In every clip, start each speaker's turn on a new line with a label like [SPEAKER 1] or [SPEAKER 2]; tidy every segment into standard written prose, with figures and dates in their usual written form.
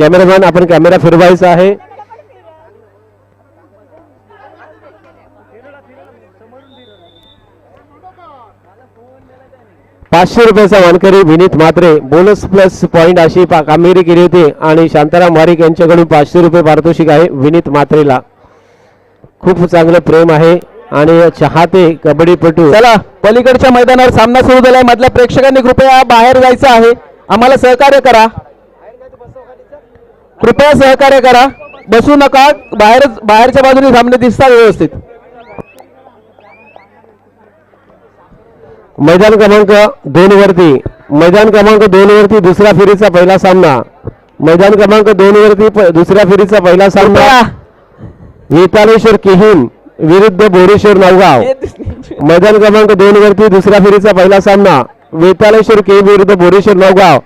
[SPEAKER 1] Cameraman आपण camera फिरवायचा आहे. ₹500 मानकरी Vineet Mhatre. Bonus plus point अशी कामगिरी केली होती आणि शांताराम वारिक यांच्याकडून ₹500 पारितोषिक आहे. विनीत म्हात्रेला खूप चांगलं प्रेम आहे आणि चाहते कबड्डीपटू.
[SPEAKER 2] चला पलीकडच्या मैदानावर सामना सुरू झालाय. मधल्या प्रेक्षकांनी कृपया बाहेर जायचं आहे. आम्हाला सहकार्य करा, कृपया सहकार्य करा. बसू नका, बाहेरच्या बाजूने सामने दिसतात व्यवस्थित.
[SPEAKER 1] मैदान क्रमांक 2 वरती दुसऱ्या फेरीचा पहिला सामना. मैदान क्रमांक 2 वरती दुसऱ्या फेरीचा पहिला सामना वेतालेश्वर किहीम विरुद्ध बोरेश्वर नवगाव. मैदान क्रमांक 2 वरती दुसऱ्या फेरीचा पहिला सामना वेतालेश्वर किहीम विरुद्ध बोरेश्वर नवगाव.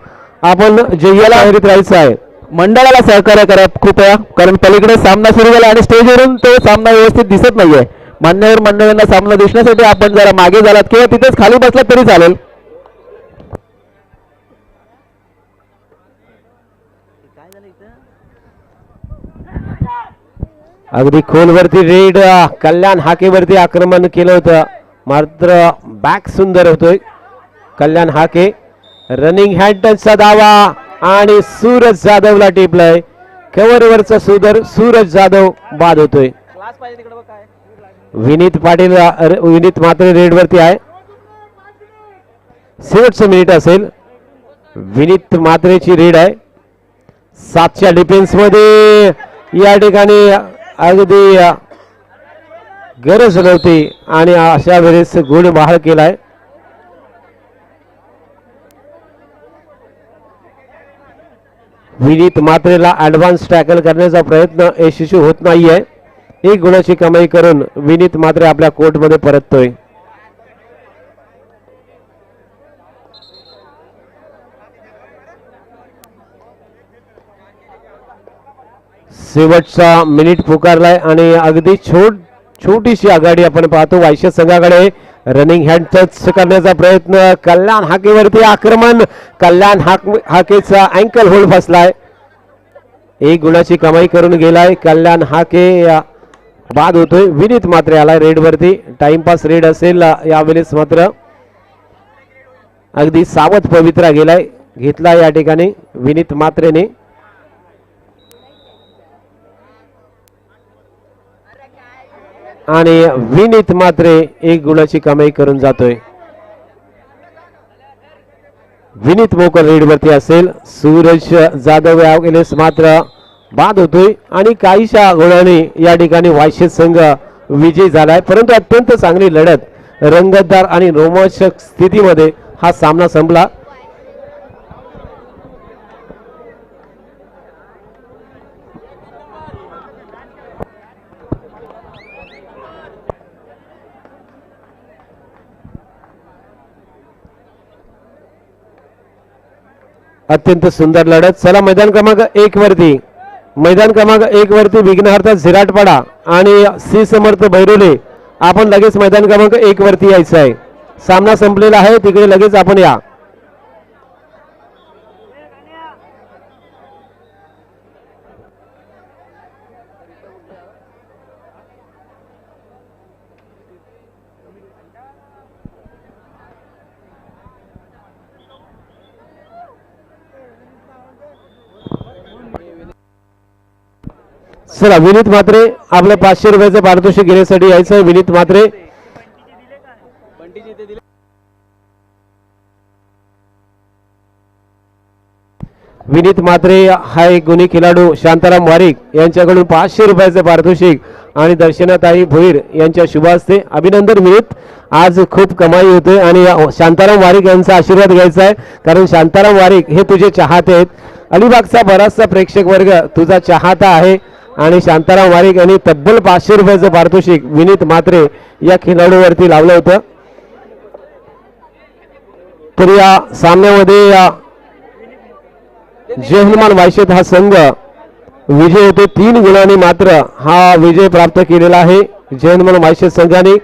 [SPEAKER 1] आपण जय्याला फेरीत राहायचं आहे.
[SPEAKER 2] मंडळाला सहकार्य करा कृपया, कारण पलीकडे सामना सुरू झाला आणि स्टेजवरून तो सामना व्यवस्थित दिसत नाहीये. मान्यवर मंडळांना सामना दिसण्यासाठी आपण जरा मागे झालात किंवा तिथेच खाली बसलात तरी चालेल.
[SPEAKER 1] अगदी खोलवरती रेड कल्याण हाकेवरती आक्रमण केलं होतं, मात्र बॅक सुंदर होतोय कल्याण हाके. रनिंग हँडचा दावा आणि सूरज जाधवला टिपलाय. कव्हरवरचा सूरज जाधव बाद होतोय. विनीत म्हात्रे रेडवरती आहे. शेवटचं मिनिट असेल. विनीत म्हात्रेची रेड आहे. 7च्या डिफेन्स मध्ये या ठिकाणी अगदी गरज नव्हती आणि अशा वेळेस गुण बहाल केलाय. विनीत म्हात्रेला ऍडव्हान्स टॅकल करण्याचा प्रयत्न यशस्वी होत नाहीये. 1 गुणाची कमाई करून विनीत म्हात्रे आपल्या कोर्टमध्ये परततोय. शेवटचा मिनिट पुकारलाय आणि अगदी छोटीशी आघाडी आपण पाहतो वायश्य संघाकडे. रनिंग हँड टच करण्याचा प्रयत्न, कल्याण हाकेवरती आक्रमण, कल्याण हाकेचा अँकल होल्ड फसलाय. 1 गुणाची कमाई करून गेलाय कल्याण हाके. बाद होतोय. विनीत म्हात्रे आलाय रेडवरती. टाइमपास रेड असेल यावेळेस, मात्र अगदी सावध पवित्रा घेतला या ठिकाणी विनीत म्हात्रेने. आणि विनीत म्हात्रे 1 गुणाची कमाई करून जातोय. विनीत मोकर रेडवरती असेल. सूरज जाधव यावेळेस मात्र बाद होतोय आणि काहीशा गुणाने या ठिकाणी वायश्य संघ विजयी झालाय. परंतु अत्यंत चांगली लढत, रंगतदार आणि रोमांचक स्थितीमध्ये हा सामना संपला. अत्यंत सुंदर लढत. चला मैदान क्रमांक 1 वरती विघ्नहर्ता झिराटपाडा आणि सी समर्थ बैरोले. आपण लगेच मैदान क्रमांक 1 वरती यायचं आहे. सामना संपलेला आहे, तिकडे लगेच आपण या. चला विनीत म्हात्रे आपल्या ₹500 पारितोषिक घेण्यासाठी यायचं. विनीत म्हात्रे हा एक गुणी खेळाडू शांताराम वारिक यांच्याकडून ₹500 पारितोषिक आणि दर्शनाताई भोईर यांच्या शुभ हस्ते. अभिनंदन विनीत, आज खूप कमाई होते आणि शांताराम वारिक यांचा आशीर्वाद घ्यायचा आहे, कारण शांताराम वारिक हे तुझे चाहते आहेत. अलिबागचा बराचसा प्रेक्षक वर्ग तुझा चाहता आहे आणि शांताराम वारिक यांनी तब्बल ₹500 पारितोषिक विनीत म्हात्रे या खेळाडूवरती लावलं होतं. तर या सामन्यामध्ये जय हनुमान वायशेत हा संघ विजय होतो 3 गुणांनी. मात्र हा विजय प्राप्त केलेला आहे जय हनुमान वायशेत संघाने.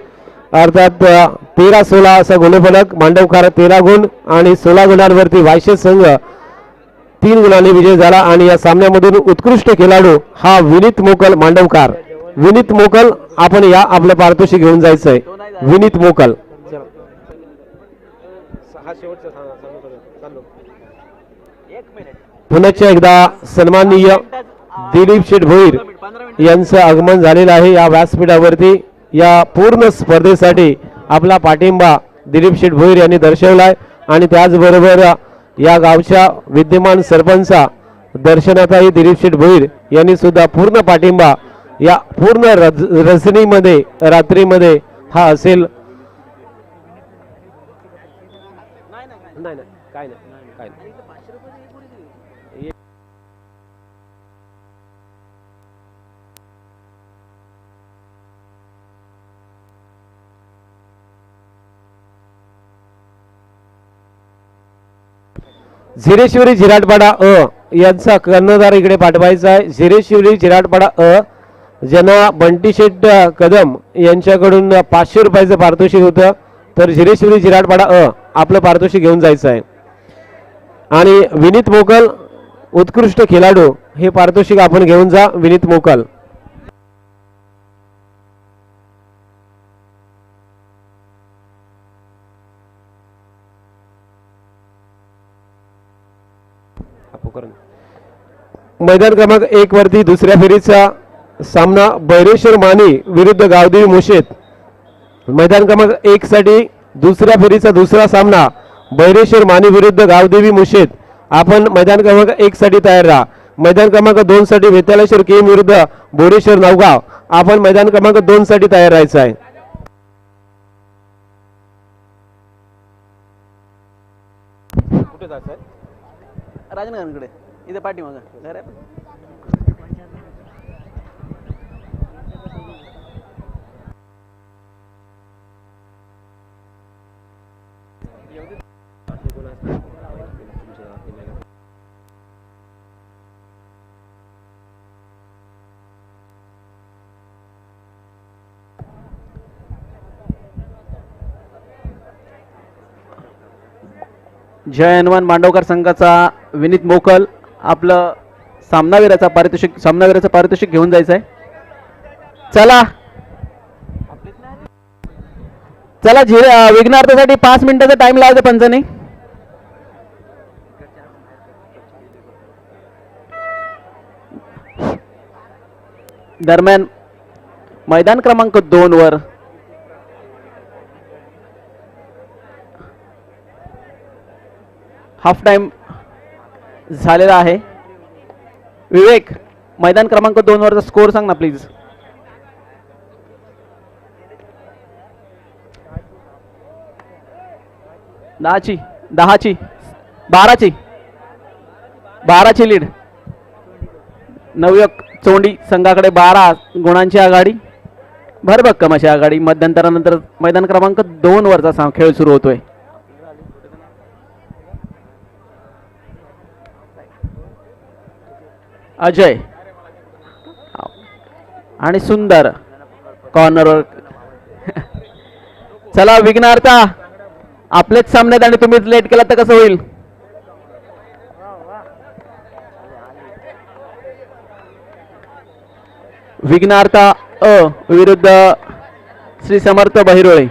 [SPEAKER 1] अर्थात 13-16 असा गुणफलक. मांडवकार 13 गुण आणि 16 गुणांवरती वायशेत संघ 3 गुणांनी विजय झाला आणि या सामन्यामधून उत्कृष्ट खेळाडू हा विनीत मोकल मांडवकार. विनीत मोकल आपण या आपल्या पारितोषिक घेऊन जायचंय. विनीत मोकल पुन्हा एकदा सन्माननीय दिलीप शेठ भोईर यांचं आगमन झालेलं आहे या व्यासपीठावरती. या पूर्ण स्पर्धेसाठी आपला पाठिंबा दिलीप शेठ भोईर यांनी दर्शवलाय आणि त्याचबरोबर या गावच्या विद्यमान सरपंचा दर्शनाताई दिलीप शेठ भोईर यांनी सुद्धा पूर्ण पाठिंबा या पूर्ण रजनीमध्ये रात्रीमध्ये हा असेल. काय झिरेशिवरी झिराटपाडा अ यांचा कर्णधार इकडे पाठवायचा आहे. झिरेशिवरी झिराटपाडा अ ज्यांना बंटी शेठ कदम यांच्याकडून 500 रुपयाचं पारितोषिक होतं, तर झिरेशिवरी झिराटपाडा अ आपलं पारितोषिक घेऊन जायचं आहे. आणि विनीत मोकल उत्कृष्ट खेळाडू हे पारितोषिक आपण घेऊन जा. विनीत मोकल मैदान क्रमांक 1 वरती दुसऱ्या फेरीचा सामना बैरेश्वर मानी विरुद्ध गावदेवी मुशेत. मैदान क्रमांक 1 साठी दुसऱ्या फेरीचा दुसरा सामना बैरेश्वर मानी विरुद्ध गावदेवी मुशेत. आपण मैदान क्रमांक 1 साठी तयार राहा. मैदान क्रमांक 2 साठी वेताळेश्वर केम विरुद्ध बोरेश्वर नवगाव. आपण मैदान क्रमांक 2 साठी तयार राहायचं आहे. कुठे जायचं आहे?
[SPEAKER 2] राजनगरकडे इथे पाठीमागं घर आहे. जय हनुमान मांडवकर संघाचा विनीत मोकल आपलं सामनावीराचं पारितोषिक घेऊन जायचं आहे. चला विघ्नार्थासाठी 5 मिनिटाचा टाइम लावायचा पंचाने. दरम्यान मैदान क्रमांक 2 वर हाफ टाइम झालेला आहे. विवेक मैदान क्रमांक 2 वरचा स्कोर सांग ना प्लीज. दहाची 12ची लीड. नवयुवक चोंडी संघाकडे 12 गुणांची आघाडी, भरभक्कम अशी आघाडी. मध्यंतरानंतर मैदान क्रमांक 2 वरचा खेळ सुरू होतोय. अजय आणि सुंदर कॉर्नरवर. चला विघ्नार्था आपलेच सामन्यात आणि तुम्हीच लेट केला तर कसं होईल. विघ्नार्था अ विरुद्ध श्री समर्थ बहिरोळे.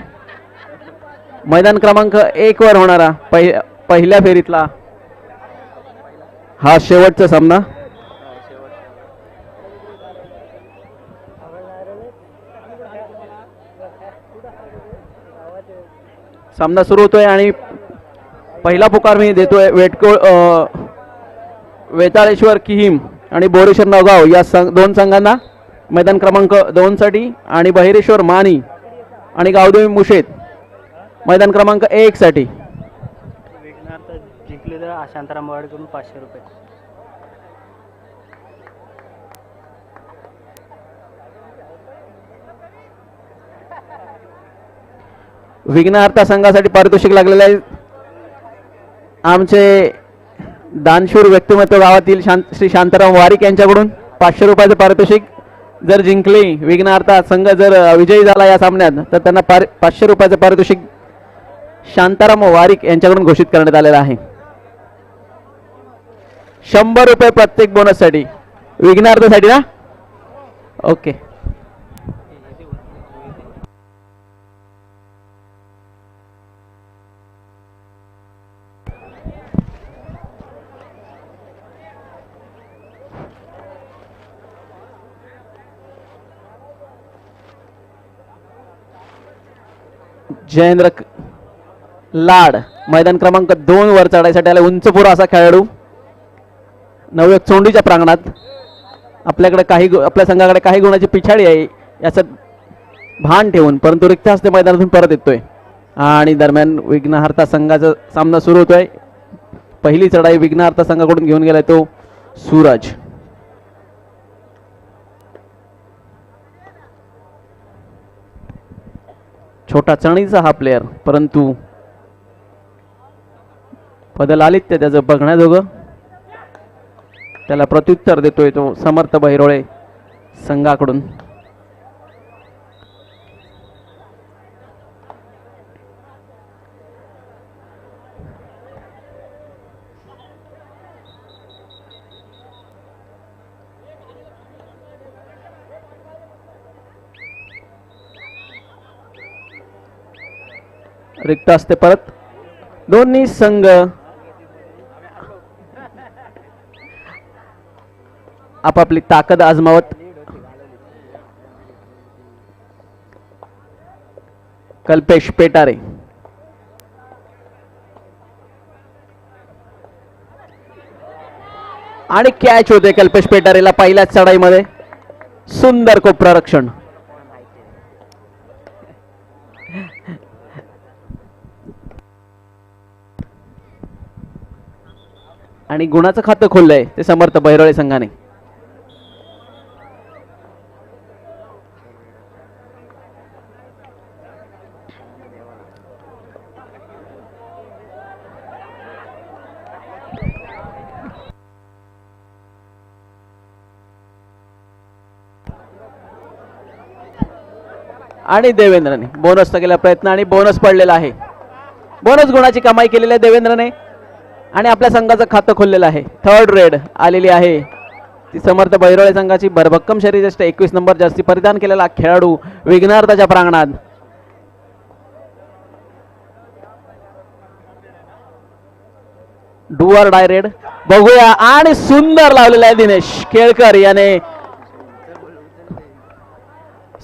[SPEAKER 2] मैदान क्रमांक 1 वर होणारा पहिल्या फेरीतला हा शेवटचा सामना. सामना सुरू होतोय आणि पहिला पुकार मी देतोय वेताळेश्वर किहीम आणि बोरेश्वर नवगाव या दोन संघांना मैदान क्रमांक 2 साठी, आणि बहिरेश्वर मानी आणि गावदेवी मुशेत मैदान क्रमांक 1 साठी.
[SPEAKER 3] विघ्नार्थ जिंकलेलं शांताराम वाडकडून 500 रुपये.
[SPEAKER 2] विघ्नार्था संघासाठी पारितोषिक लागलेले आहे. आमचे दानशूर व्यक्तिमत्व गावातील श्री शांताराम वारिक यांच्याकडून 500 रुपयाचं पारितोषिक. जर जिंकले विघ्नार्था संघ, जर विजयी झाला या सामन्यात, तर त्यांना 500 रुपयाचं पारितोषिक शांताराम वारिक यांच्याकडून घोषित करण्यात आलेलं आहे. 100 रुपये प्रत्येक बोनससाठी. विघ्नार्थसाठी ना? ओके. जयेंद्र लाड मैदान क्रमांक 2 वर चढायसाठी आला. उंचपुरा असा खेळाडू. नवयुवक चोंडीच्या प्रांगणात. आपल्याकडे आपल्या संघाकडे काही गुणाची पिछाडी आहे याचं भान ठेवून, परंतु रिक्त हस्ते मैदानातून परत येतोय. आणि दरम्यान विघ्नहर्ता संघाचा सामना सुरू होतोय. पहिली चढाई विघ्नहर्ता संघाकडून घेऊन गेलाय तो सूरज. छोटा चणीचा हा प्लेयर, परंतु बदल आलीत ते त्याचं बघण्याजोगं. त्याला प्रत्युत्तर देतोय तो समर्थ बहिरोळे संघाकडून. रिक्त असते परत. दोन्ही संघ आपापली ताकद आजमावत. कल्पेश पेटारे आणि कॅच होते कल्पेश पेटारेला पहिल्याच चढाईमध्ये. सुंदर कोपरा रक्षण. आणि गुणाचं खातं खोललंय ते समर्थ बहिरोळे संघाने. आणि देवेंद्रने बोनसचा केला प्रयत्न आणि बोनस पडलेला आहे. बोनस गुणाची कमाई केलेली आहे देवेंद्रने आणि आपल्या संघाचं खातं खोललेलं आहे. थर्ड रेड आलेली आहे ती समर्थ बहिरोळे संघाची. भरभक्कम शरीरयष्टी 21 नंबर जास्ती परिधान केलेला खेळाडू विघ्नहर्ताच्या प्रांगणात. डुअर डाय रेड बघूया. आणि सुंदर लावलेला आहे दिनेश केळकर याने.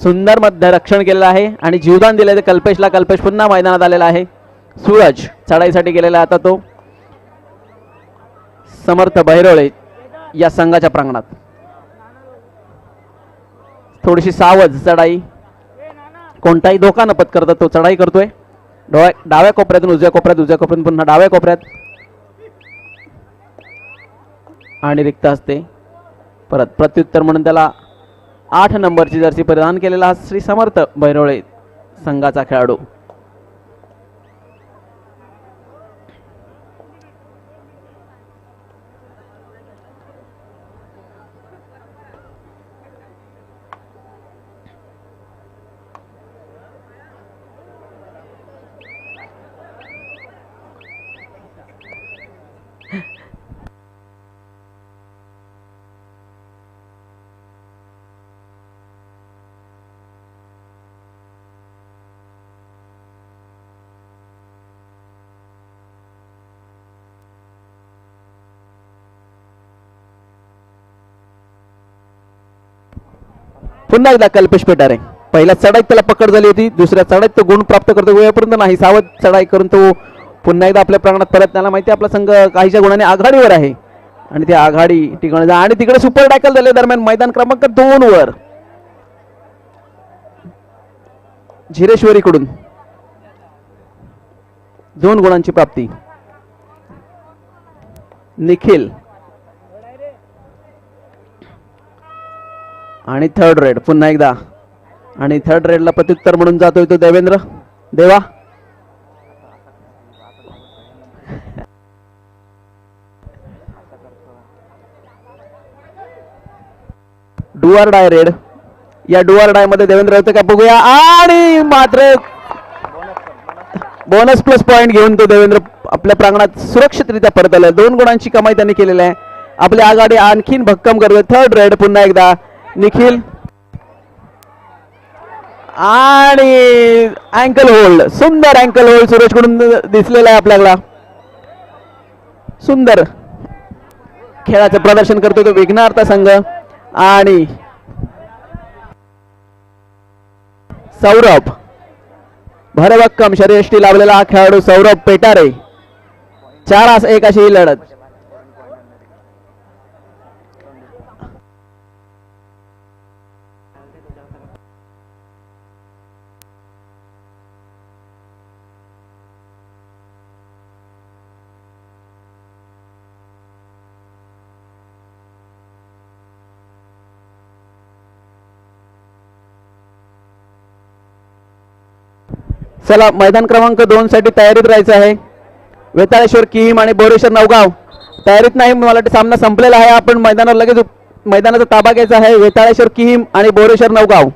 [SPEAKER 2] सुंदर मध्य रक्षण केलेलं आहे आणि जीवदान दिले कल्पेशला. कल्पेश पुन्हा मैदानात आलेला आहे. सूरज चढाईसाठी गेलेला आता तो समर्थ बहिरोळे या संघाच्या प्रांगणात. थोडीशी सावध चढाई. कोणताही धोका न पत्करता तो चढाई करतोय. डाव्या कोपऱ्यातून उजव्या कोपऱ्यात, उजव्या कोपऱ्यातून पुन्हा डाव्या कोपऱ्यात. आणि रिक्त असते परत. प्रत्युत्तर म्हणून त्याला 8 नंबरची जर्सी परिधान केलेला श्री समर्थ बहिरोळे संघाचा खेळाडू. पुन्हा एकदा कल्पेश पेटारे. पहिल्या चढाईत त्याला पकड झाली होती, दुसऱ्या चढाईत तो गुण प्राप्त करतो. वेळेपर्यंत नाही, सावध चढाई करून तो पुन्हा एकदा आपल्या प्रांगणात परत. त्याला माहिती आपला संघ काहीच्या गुणाने आघाडीवर आहे आणि ती आघाडी टिकवण्याचा. आणि तिकडे सुपर टॅकल झाले दरम्यान मैदान क्रमांक 2 वर झिरेश्वरीकडून 2 गुणांची प्राप्ती. निखिल आणि थर्ड रेड पुन्हा एकदा. आणि थर्ड रेडला प्रत्युत्तर म्हणून जातोय तो देवेंद्र देवा. डुअर डाय रेड. या डुअर डाय मध्ये देवेंद्र होते का बघूया. आणि मात्र बोनस प्लस पॉइंट घेऊन तो देवेंद्र आपल्या प्रांगणात सुरक्षितरित्या परत आला. 2 गुणांची कमाई त्यांनी केलेली आहे. आपली आघाडी आणखीन भक्कम करतोय. थर्ड रेड पुन्हा एकदा निखिल आणि अँकल होल्ड, सुंदर अँकल होल्ड सुरेश कडून दिसलेला आहे आपल्याला. सुंदर खेळाचं प्रदर्शन करतोय तो विघ्नार्थ संघ. आणि सौरभ भरभक्कम शर्यष्टी लावलेला हा खेळाडू सौरभ पेटारे. 4-1 अशी ही लढत. चला मैदान क्रमांक 2 साठी तयारीत राहायचं आहे. वेताळेश्वर किहीम आणि बोरेश्वर नवगाव तयारीत नाही. मला वाटतं सामना संपलेला आहे. आपण मैदानावर लगेच मैदानाचा ताबा घ्यायचा आहे. वेताळेश्वर किहीम आणि बोरेश्वर नवगाव.